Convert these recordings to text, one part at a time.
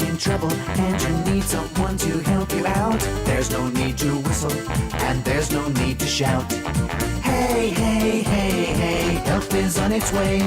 in trouble and you need someone to help you out, there's no need to whistle and there's no need to shout. Hey, hey, hey, hey, help is on its way.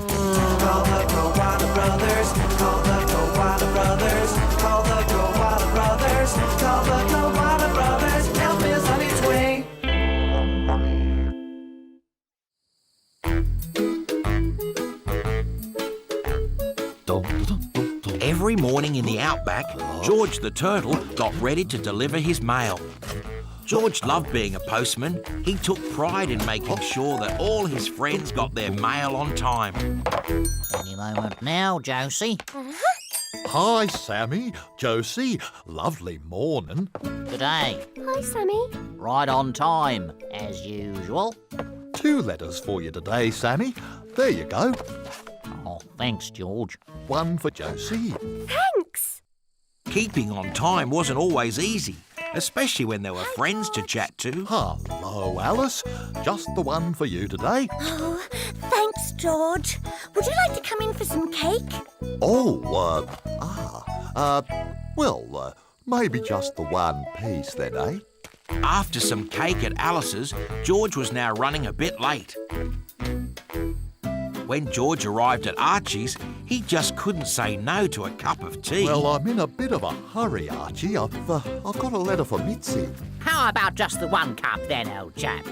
Call the Koala Brothers, call the Koala Brothers, call the Koala Brothers, call the Koala Brothers, help is on its way. Every morning in the outback, George the turtle got ready to deliver his mail. George loved being a postman. He took pride in making sure that all his friends got their mail on time. Any moment now, Josie. Hi, Sammy, Josie. Lovely morning. Good day. Hi, Sammy. Right on time, as usual. 2 letters for you today, Sammy. There you go. Oh, thanks, George. 1 for Josie. Thanks. Keeping on time wasn't always easy, especially when there were friends to chat to. Hello, Alice. Just the 1 for you today. Oh, thanks, George. Would you like to come in for some cake? Maybe just the 1 piece then, eh? After some cake at Alice's, George was now running a bit late. When George arrived at Archie's, he just couldn't say no to a cup of tea. Well, I'm in a bit of a hurry, Archie. I've got a letter for Mitzi. How about just the 1 cup then, old chap?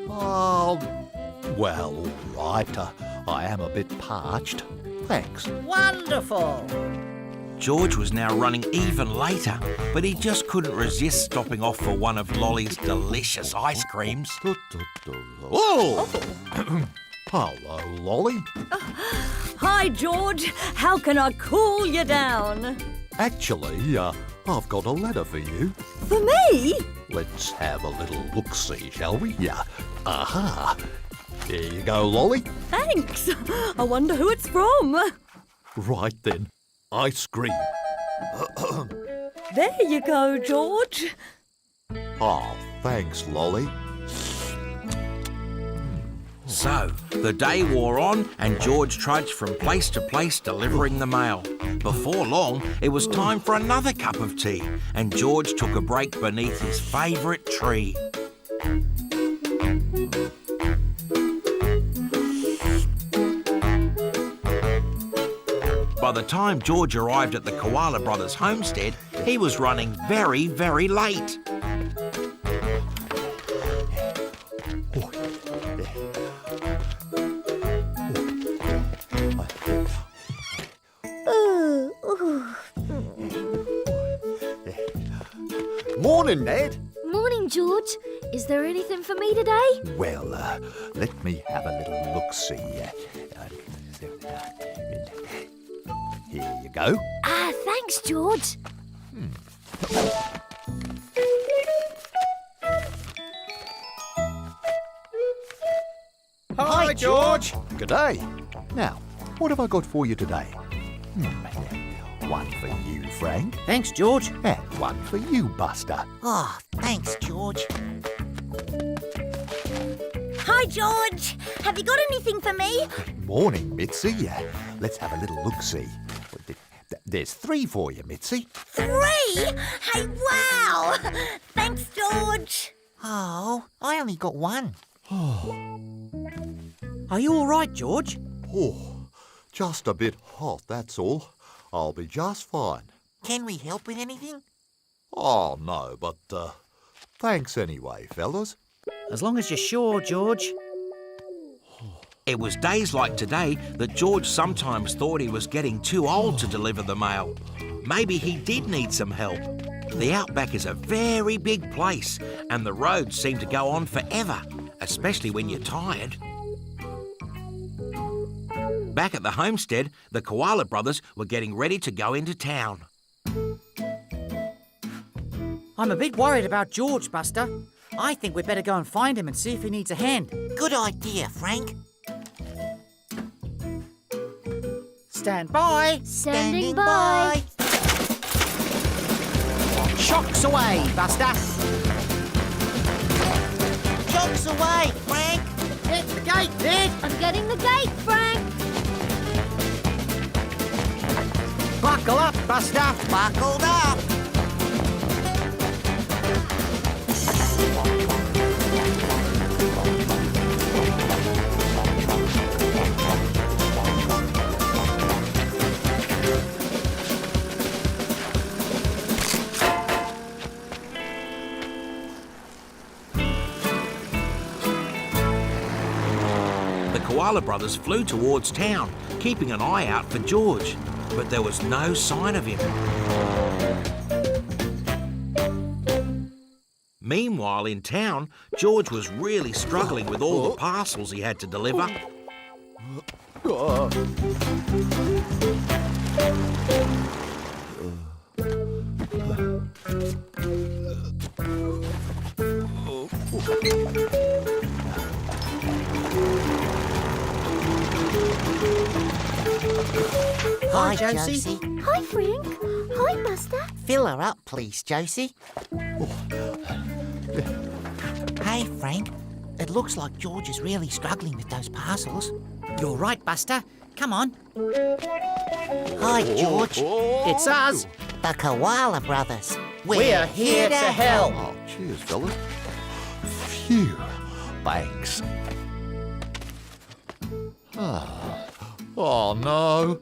Oh, well, all right. I am a bit parched. Thanks. Wonderful. George was now running even later, but he just couldn't resist stopping off for one of Lolly's delicious ice creams. Oh! Hello, Lolly. Hi, George. How can I cool you down? Actually, I've got a letter for you. For me? Let's have a little look-see, shall we? Yeah. Aha. Here you go, Lolly. Thanks. I wonder who it's from. Right then. Ice cream. There you go, George. Oh, thanks, Lolly. So, the day wore on and George trudged from place to place delivering the mail. Before long, it was time for another cup of tea and George took a break beneath his favourite tree. By the time George arrived at the Koala Brothers' homestead, he was running very, very late. Morning, Ned. Morning, George. Is there anything for me today? Well, let me have a little look-see. Here you go. Thanks, George. Hi, George. Good day. Now, what have I got for you today? 1 for you, Frank. Thanks, George. And 1 for you, Buster. Oh, thanks, George. Hi, George. Have you got anything for me? Morning, Mitzi. Let's have a little look-see. There's 3 for you, Mitzi. 3? Hey, wow! Thanks, George. Oh, I only got 1. Are you all right, George? Oh, just a bit hot, that's all. I'll be just fine. Can we help with anything? Oh, no, but thanks anyway, fellas. As long as you're sure, George. It was days like today that George sometimes thought he was getting too old to deliver the mail. Maybe he did need some help. The outback is a very big place and the roads seem to go on forever, especially when you're tired. Back at the homestead, the Koala Brothers were getting ready to go into town. I'm a bit worried about George, Buster. I think we'd better go and find him and see if he needs a hand. Good idea, Frank. Stand by. Standing by. Shocks away, Buster. Shocks away, Frank. Get the gate, Ned. I'm getting the gate, Frank. Buck Buckle up, Buster. Buckled up. The Koala brothers flew towards town, keeping an eye out for George, but there was no sign of him. Meanwhile, in town, George was really struggling with all the parcels he had to deliver. Hi, Josie. Hi, Frank. Hi, Buster. Fill her up, please, Josie. Hey, Frank. It looks like George is really struggling with those parcels. You're right, Buster. Come on. Hi, George. It's us. The Koala brothers. We're here to help. Oh, cheers, fellas. Phew. Thanks. Oh, no.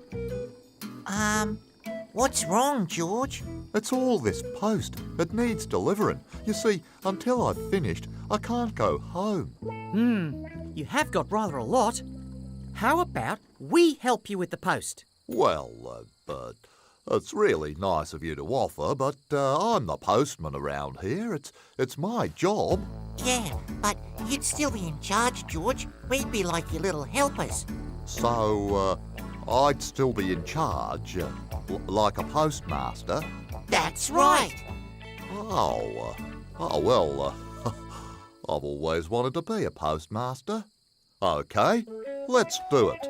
What's wrong, George? It's all this post. It needs delivering. You see, until I've finished, I can't go home. You have got rather a lot. How about we help you with the post? Well, it's really nice of you to offer, but I'm the postman around here. It's my job. Yeah, but you'd still be in charge, George. We'd be like your little helpers. So, I'd still be in charge, like a postmaster. That's right. Oh, well, I've always wanted to be a postmaster. OK, let's do it.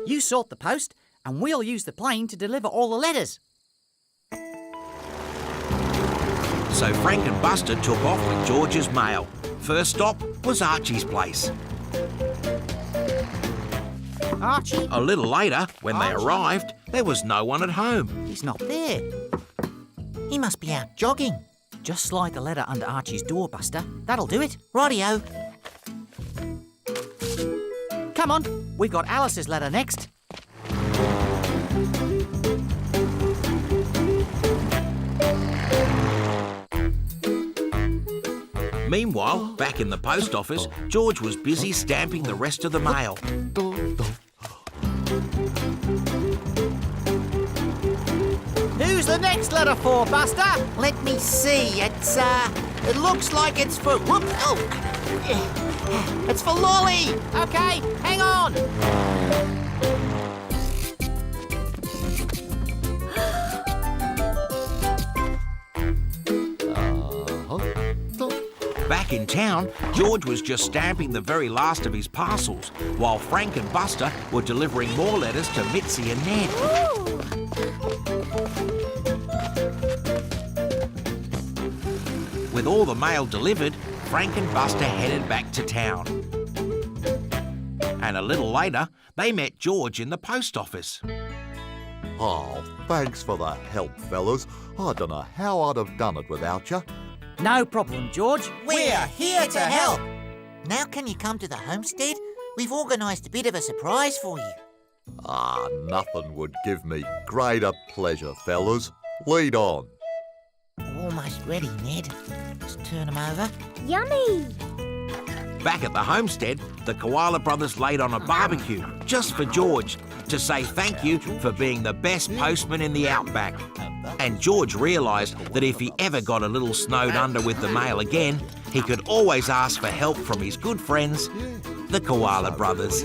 You sort the post, and we'll use the plane to deliver all the letters. So Frank and Buster took off with George's mail. First stop was Archie's place. Archie? A little later, when they arrived, there was no one at home. He's not there. He must be out jogging. Just slide the letter under Archie's door, Buster. That'll do it. Rightio. Come on, we've got Alice's letter next. Meanwhile, back in the post office, George was busy stamping the rest of the mail. Who's the next letter for, Buster? Let me see. It looks like it's for... Whoop! Oh! It's for Lolly! Okay, hang on. Back in town, George was just stamping the very last of his parcels, while Frank and Buster were delivering more letters to Mitzi and Ned. With all the mail delivered, Frank and Buster headed back to town. And a little later, they met George in the post office. Oh, thanks for the help, fellas. I don't know how I'd have done it without you. No problem, George. We're here to help. Now can you come to the homestead? We've organised a bit of a surprise for you. Nothing would give me greater pleasure, fellas. Lead on. Almost ready, Ned. Just turn them over. Yummy. Back at the homestead, the Koala brothers laid on a barbecue just for George to say thank you for being the best postman in the outback. And George realised that if he ever got a little snowed under with the mail again, he could always ask for help from his good friends, the Koala brothers.